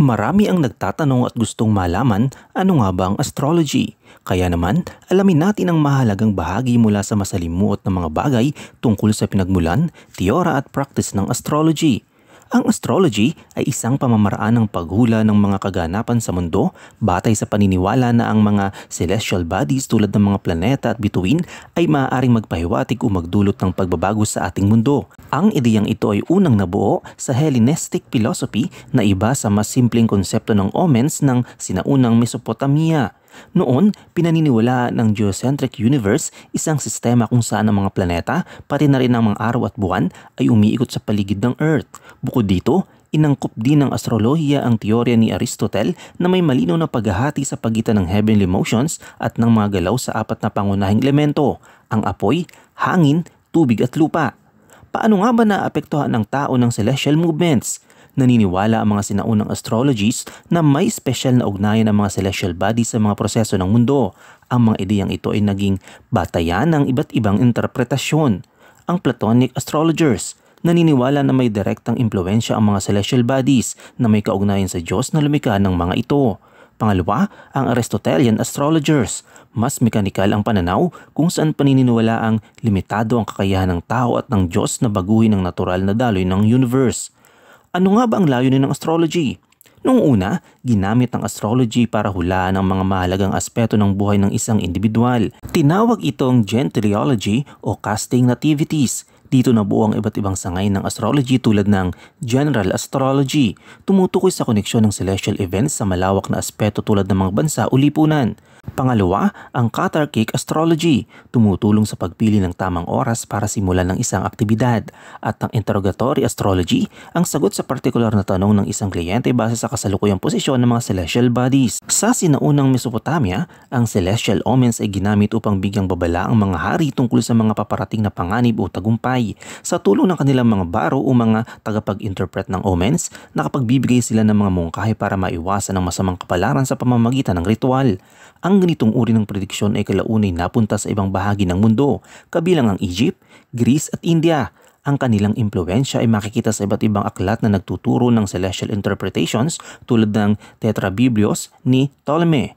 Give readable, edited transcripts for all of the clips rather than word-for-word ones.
Marami ang nagtatanong at gustong malaman ano nga ba ang astrology. Kaya naman, alamin natin ang mahalagang bahagi mula sa masalimuot na mga bagay tungkol sa pinagmulan, teora at practice ng astrology. Ang astrology ay isang pamamaraan ng paghula ng mga kaganapan sa mundo batay sa paniniwala na ang mga celestial bodies tulad ng mga planeta at bituin ay maaaring magpahiwatig o magdulot ng pagbabago sa ating mundo. Ang ideyang ito ay unang nabuo sa Hellenistic philosophy na iba sa mas simpleng konsepto ng omens ng sinaunang Mesopotamia. Noon, pinaniniwalaan ng geocentric universe, isang sistema kung saan ang mga planeta, pati na rin ang mga araw at buwan ay umiikot sa paligid ng Earth. Bukod dito, inangkop din ng astrolohiya ang teorya ni Aristotle na may malinaw na paghahati sa pagitan ng heavenly motions at ng mga galaw sa apat na pangunahing elemento, ang apoy, hangin, tubig at lupa. Paano nga ba naapektuhan ng tao ng celestial movements? Naniniwala ang mga sinaunang astrologists na may special na ugnayan ng mga celestial bodies sa mga proseso ng mundo. Ang mga ideyang ito ay naging batayan ng iba't ibang interpretasyon. Ang Platonic astrologers naniniwala na may direktang impluensya ang mga celestial bodies na may kaugnayan sa Diyos na lumikha ng mga ito. Pangalawa, ang Aristotelian astrologers. Mas mekanikal ang pananaw kung saan paniniwala ang limitado ang kakayahan ng tao at ng Diyos na baguhin ang natural na daloy ng universe. Ano nga ba ang layunin ng astrology? Noong una, ginamit ang astrology para hulaan ang mga mahalagang aspeto ng buhay ng isang individual. Tinawag itong gentiliology o casting nativities. Dito nabuo ang iba't ibang sangay ng astrology tulad ng general astrology, tumutukoy sa koneksyon ng celestial events sa malawak na aspeto tulad ng mga bansa o lipunan. Pangalawa, ang Cathartic astrology, tumutulong sa pagpili ng tamang oras para simulan ng isang aktibidad. At ang interrogatory astrology, ang sagot sa partikular na tanong ng isang kliyente base sa kasalukuyang posisyon ng mga celestial bodies. Sa sinaunang Mesopotamia, ang celestial omens ay ginamit upang bigyang babala ang mga hari tungkol sa mga paparating na panganib o tagumpay. Sa tulong ng kanilang mga baro o mga tagapag-interpret ng omens, nakapagbibigay sila ng mga mungkahi para maiwasan ang masamang kapalaran sa pamamagitan ng ritual. Ang ganitong uri ng prediksyon ay kalaunay napunta sa ibang bahagi ng mundo, kabilang ang Egypt, Greece at India. Ang kanilang impluensya ay makikita sa iba't ibang aklat na nagtuturo ng celestial interpretations tulad ng Tetrabiblios ni Ptolemy.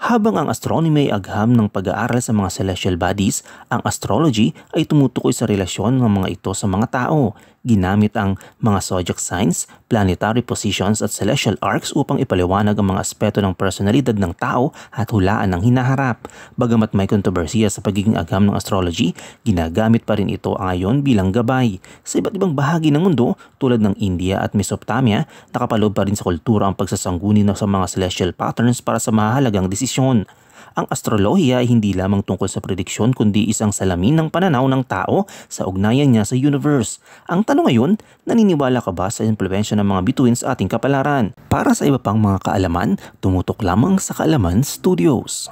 Habang ang astronomy ay agham ng pag-aaral sa mga celestial bodies, ang astrology ay tumutukoy sa relasyon ng mga ito sa mga tao. Ginamit ang mga zodiac signs, planetary positions at celestial arcs upang ipaliwanag ang mga aspeto ng personalidad ng tao at hulaan ng hinaharap. Bagamat may kontrobersiya sa pagiging agham ng astrology, ginagamit pa rin ito ngayon bilang gabay. Sa iba't ibang bahagi ng mundo tulad ng India at Mesopotamia, nakapaloob pa rin sa kultura ang pagsasangguni sa mga celestial patterns para sa mahalagang desisyon. Ang astrolohiya ay hindi lamang tungkol sa prediksyon kundi isang salamin ng pananaw ng tao sa ugnayan niya sa universe. Ang tanong ngayon, naniniwala ka ba sa impluwensya ng mga bituin sa ating kapalaran? Para sa iba pang mga kaalaman, tumutok lamang sa Kaalaman Studios.